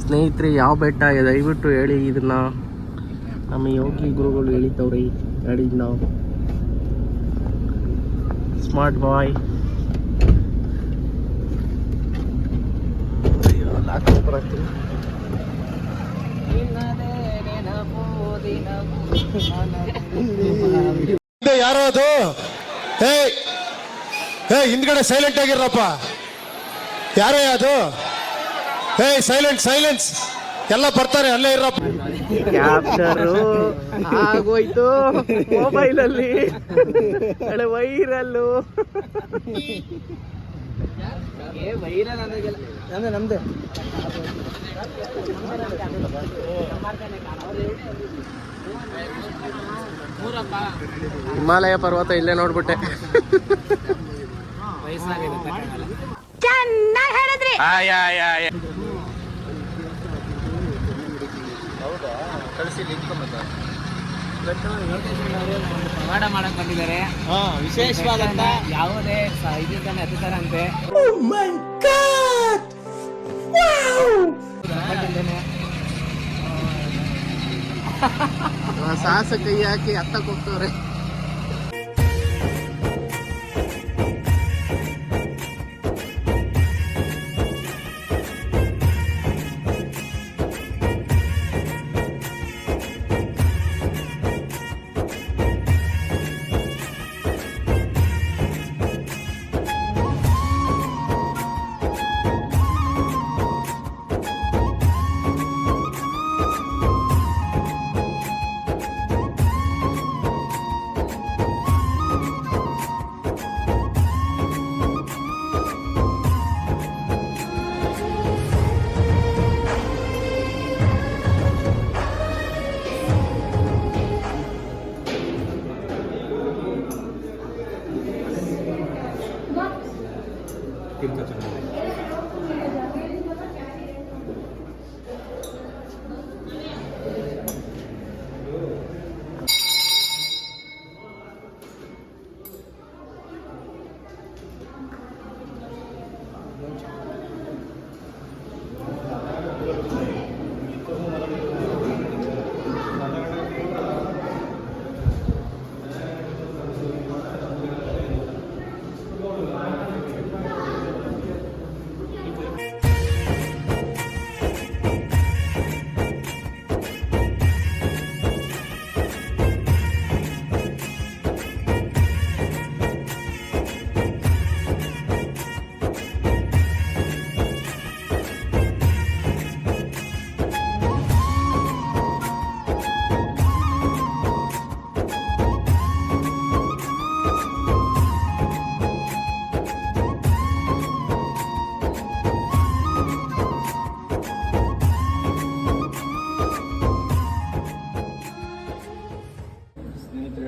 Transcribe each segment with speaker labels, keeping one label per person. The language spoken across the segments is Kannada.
Speaker 1: ಸ್ನೇಹಿತರೆ, ಯಾವ ಬೆಟ್ಟ ದಯವಿಟ್ಟು ಹೇಳಿ. ಇದನ್ನ ನಮ್ಮ ಯೋಗಿ ಗುರುಗಳು ಹೇಳಿದ್ದವ್ರಿ. ಹೇಳಿ ನಾವು ಸ್ಮಾರ್ಟ್ ಬಾಯ್.
Speaker 2: ಯಾರೋ ಅದು ಹಿಂದ್ಗಡೆ ಸೈಲೆಂಟ್ ಆಗಿರಪ್ಪ. ಯಾರೇ ಅದು? ಸೈಲೆನ್ಸ್ ಎಲ್ಲ ಬರ್ತಾರೆ, ಅಲ್ಲೇ ಇರಪ್ಪ.
Speaker 1: ಕ್ಯಾಪ್ಚರು ಆಗೋಯ್ತು ಮೊಬೈಲಲ್ಲಿ, ವೈರಲ್ಲು. ನಮ್ದು ಹಿಮಾಲಯ ಪರ್ವತ ಇಲ್ಲೇ ನೋಡ್ಬಿಟ್ಟೆ.
Speaker 3: ಚೆನ್ನಾಗಿ ಹೇಳಿದ್ರಿ.
Speaker 4: ಪವಾಡ ಮಾಡಕ್ ಬಂದಿದ್ದಾರೆ. ವಿಶೇಷವಾದಂತ ಯಾವುದೇ ಇದರಿಂದಾನೆ ಹತ್ತಿತಾರಂತೆ.
Speaker 1: ಸಾಹಸ ಕೈ ಹಾಕಿ ಹತ್ತಕ್ಕೆ ಹೋಗ್ತವ್ರೆ.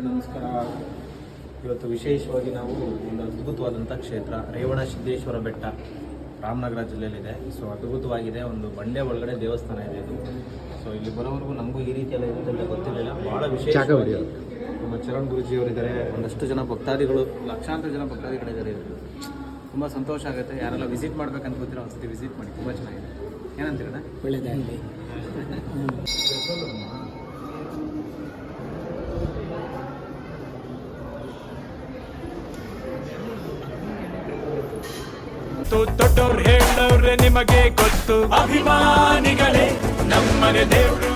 Speaker 5: ನಮಸ್ಕಾರ. ಇವತ್ತು ವಿಶೇಷವಾಗಿ ನಾವು ಒಂದು ಅದ್ಭುತವಾದಂಥ ಕ್ಷೇತ್ರ ರೇವಣಸಿದ್ದೇಶ್ವರ ಬೆಟ್ಟ, ರಾಮನಗರ ಜಿಲ್ಲೆಯಲ್ಲಿದೆ. ಸೊ ಅದ್ಭುತವಾಗಿದೆ. ಒಂದು ಬಂಡೆ ಒಳಗಡೆ ದೇವಸ್ಥಾನ ಇದೆ ಇದು. ಸೊ ಇಲ್ಲಿ ಬರೋವರೆಗೂ ನಮಗೂ ಈ ರೀತಿಯೆಲ್ಲ ಇರುತ್ತೆ ಅಂತ ಗೊತ್ತಿರಲಿಲ್ಲ. ಭಾಳ ವಿಶೇಷ. ನಮ್ಮ ಚರಣ್ ಗುರುಜಿಯವರಿದ್ದಾರೆ, ಒಂದಷ್ಟು ಜನ ಭಕ್ತಾದಿಗಳು, ಲಕ್ಷಾಂತರ ಜನ ಭಕ್ತಾದಿಗಳಿದ್ದಾರೆ. ತುಂಬ ಸಂತೋಷ ಆಗುತ್ತೆ. ಯಾರೆಲ್ಲ ವಿಸಿಟ್ ಮಾಡ್ಬೇಕಂತ ಗೊತ್ತಿರೋ ಒಂದ್ಸತಿ ವಿಸಿಟ್ ಮಾಡಿ, ತುಂಬ ಚೆನ್ನಾಗಿದೆ. ಏನಂತೀರಣ್ಣ?
Speaker 1: ಒಳ್ಳೆಯದಾಗಲಿ.
Speaker 6: ದೊಡ್ಡವ್ರು ಹೇಳವ್ರೆ ನಿಮಗೆ ಗೊತ್ತು, ಅಭಿಮಾನಿಗಳೇ ನಮ್ಮನೆ ದೇವ್ರು.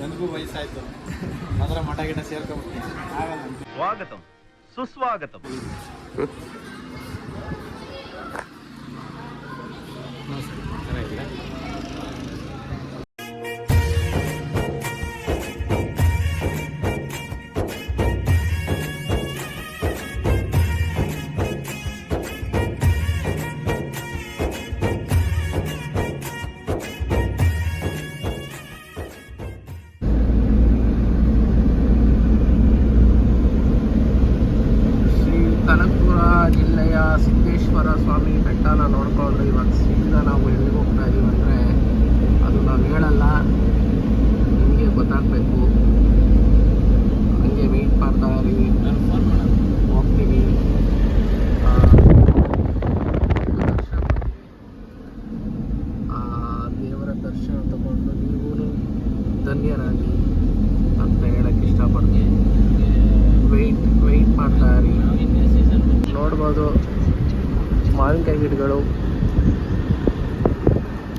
Speaker 2: ನನಗೂ ವಯಸ್ಸಾಯ್ತು, ಅದರ ಮಠ ಗಿಡ ಸೇರ್ಕೊಂಡ್ಬಿಡ್ತೀನಿ.
Speaker 6: ಸ್ವಾಗತಂ ಸುಸ್ವಾಗತಂ.
Speaker 1: ವಿಜಯಪುರ ಜಿಲ್ಲೆಯ ಸಿದ್ದೇಶ್ವರ ಸ್ವಾಮಿ ಬೆಟ್ಟನ ನೋಡಿಕೊಂಡು ಇವಾಗ ಸೀದಾ ನಾವು ಎಲ್ಲಿಗೆ ಹೋಗ್ತಾ ಇದೀವಿ ಅಂದರೆ ಅದು ನಾವು ಹೇಳಲ್ಲ, ನಿಮಗೆ ಗೊತ್ತಾಗಬೇಕು. ಹಂಗೆ ವೆಯ್ಟ್ ಮಾಡ್ತಾ ಇರಿ, ಹೋಗ್ತೀವಿ. ದೇವರ ದರ್ಶನ ತಗೊಂಡು ನೀವು ಧನ್ಯರಾಗಿ ಅಂತ ಹೇಳಕ್ಕೆ ಇಷ್ಟಪಡ್ತೀನಿ. ವೆಯ್ಟ್ ಮಾಡ್ತಾ ಇರಿ. ನೋಡ್ಬೋದು ಮಾವಿನಕಾಯಿ ಗಿಡಗಳು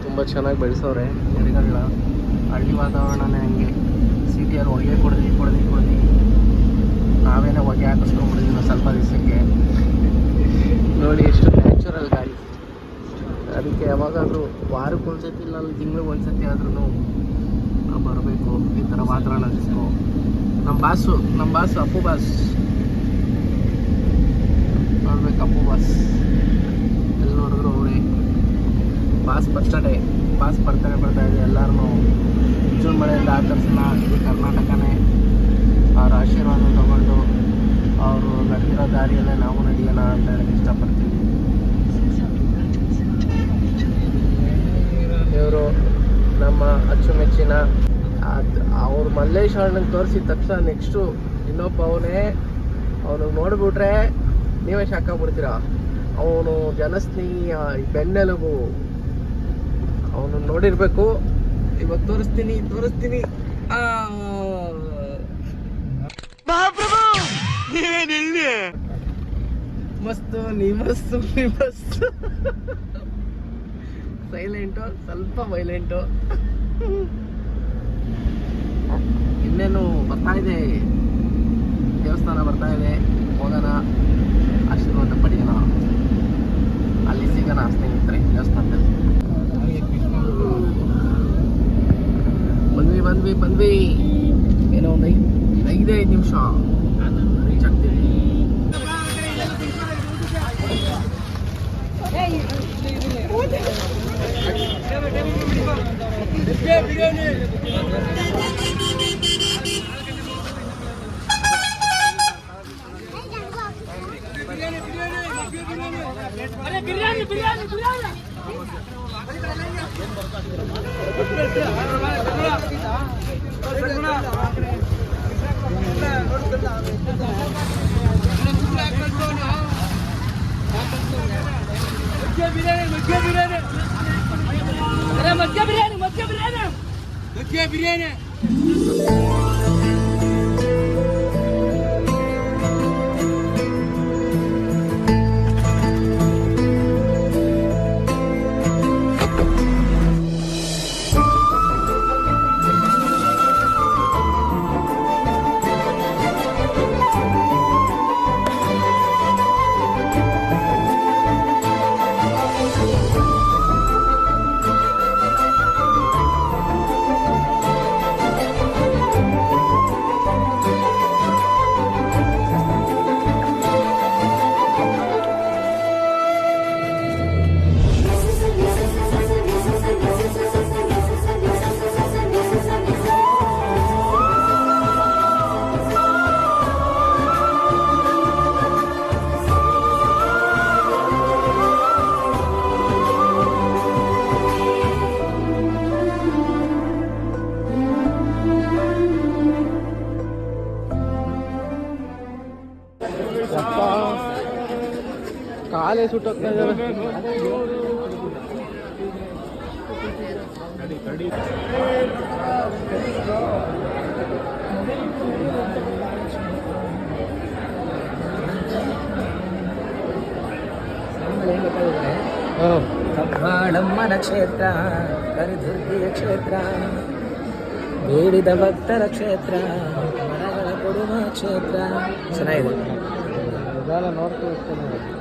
Speaker 1: ತುಂಬ ಚೆನ್ನಾಗಿ ಬೆಳೆಸೋರೆ. ಗಿಡಗಳನ್ನ ಹಳ್ಳಿ ವಾತಾವರಣನೇ ಹಂಗೆ. ಸಿಟಿಯಲ್ಲಿ ಹೊಗೆ ಕೊಡ್ದು ನಾವೇನೇ ಹೊಗೆ ಹಾಕಿಸ್ಕೊಂಡ್ಬಿಟ್ಟಿದ್ದೀವಿ ಸ್ವಲ್ಪ ದಿವಸಕ್ಕೆ. ನೋಡಿ ಎಷ್ಟು ನ್ಯಾಚುರಲ್ ಗಾಳಿ. ಅದಕ್ಕೆ ಯಾವಾಗಾದರೂ ವಾರಕ್ಕೊಂದ್ಸತಿ ಇಲ್ಲ ತಿಂಗಳಿಗೆ ಒಂದ್ಸತಿ ಆದ್ರೂ ನಾವು ಬರಬೇಕು. ಈ ಥರ ವಾತಾವರಣ ಇಸ್ಕೊ. ನಮ್ಮ ಬಾಸು ಅಪ್ಪು ಬಾಸ್ ನೋಡ್ಬೇಕು. ಅಪ್ಪು ಬಾಸ್ ಎಲ್ಲಿ ನೋಡಿದ್ರು ಅವರೇ. ಬಾಸ್ ಬರ್ತಡೇ ಬರ್ತಾ ಇದೆ. ಎಲ್ಲರೂ ವಿಜೃಂಭಣೆಯಿಂದ ಆಚರಿಸೋಣ. ಇದು ಕರ್ನಾಟಕನೇ. ಅವ್ರ ಆಶೀರ್ವಾದ ತಗೊಂಡು ಅವರು ನಡೆದಿರೋ ದಾರಿಯಲ್ಲೇ ನಾವು ನಡೆಯೋಣ ಅಂತ ಹೇಳಕ್ಕೆ ಇಷ್ಟಪಡ್ತೀವಿ. ಇವರು ನಮ್ಮ ಅಚ್ಚುಮೆಚ್ಚಿನ ಅವ್ರು ಮಲ್ಲೇಶ್ ಅಣ್ಣಂಗೆ ತೋರಿಸಿದ ತಕ್ಷಣ ನೆಕ್ಸ್ಟು ಇನ್ನೊಬ್ಬ ಅವನು ನೋಡ್ಬಿಟ್ರೆ ನೀವೇ ಶಾಕ್ ಆಗ್ಬಿಡ್ತೀರ. ಅವನು ಜನಸ್ನೇಹಿ, ಬೆನ್ನೆಲುಬು. ಅವನು ನೋಡಿರ್ಬೇಕು. ಇವಾಗ ತೋರಿಸ್ತೀನಿ. ಮಸ್ತು ನೀ ಮಸ್ತು. ಸೈಲೆಂಟು, ಸ್ವಲ್ಪ ವೈಲೆಂಟು. ಇನ್ನೇನು ಬರ್ತಾ ಇದೆ, ದೇವಸ್ಥಾನ ಬರ್ತಾ ಇದೆ. ಹೋಗೋಣ, ಆಶೀರ್ವಾದ ಪಡೆಯೋಣ. ಅಲ್ಲಿ ಸಿಗೋಣ ಸ್ನೇಹಿತರೆ ದೇವಸ್ಥಾನದಲ್ಲಿ. ಬಂದ್ವಿ. ಏನೋ ಒಂದು 5 ನಿಮಿಷ ರೀಚ್ ಆಗ್ತೀವಿ. ಬಿರಿಯಾನಿ. ಕಾಲೇ ಸುಟ್ಟೋಗ್ತಾ ಇದ್ದಾರೆ.
Speaker 4: ಕಬ್ಬಾಳಮ್ಮನ ಕ್ಷೇತ್ರ, ಕರಿದುರ್ಗಿಯ ಕ್ಷೇತ್ರ, ಬೇಡಿದ ಭಕ್ತರ ಕ್ಷೇತ್ರ, ಮರಗಳ ಕೊಡುವ ಕ್ಷೇತ್ರ. ಚೆನ್ನಾಗಿದೆ.
Speaker 1: ನೋಡ್ತೀವಿ.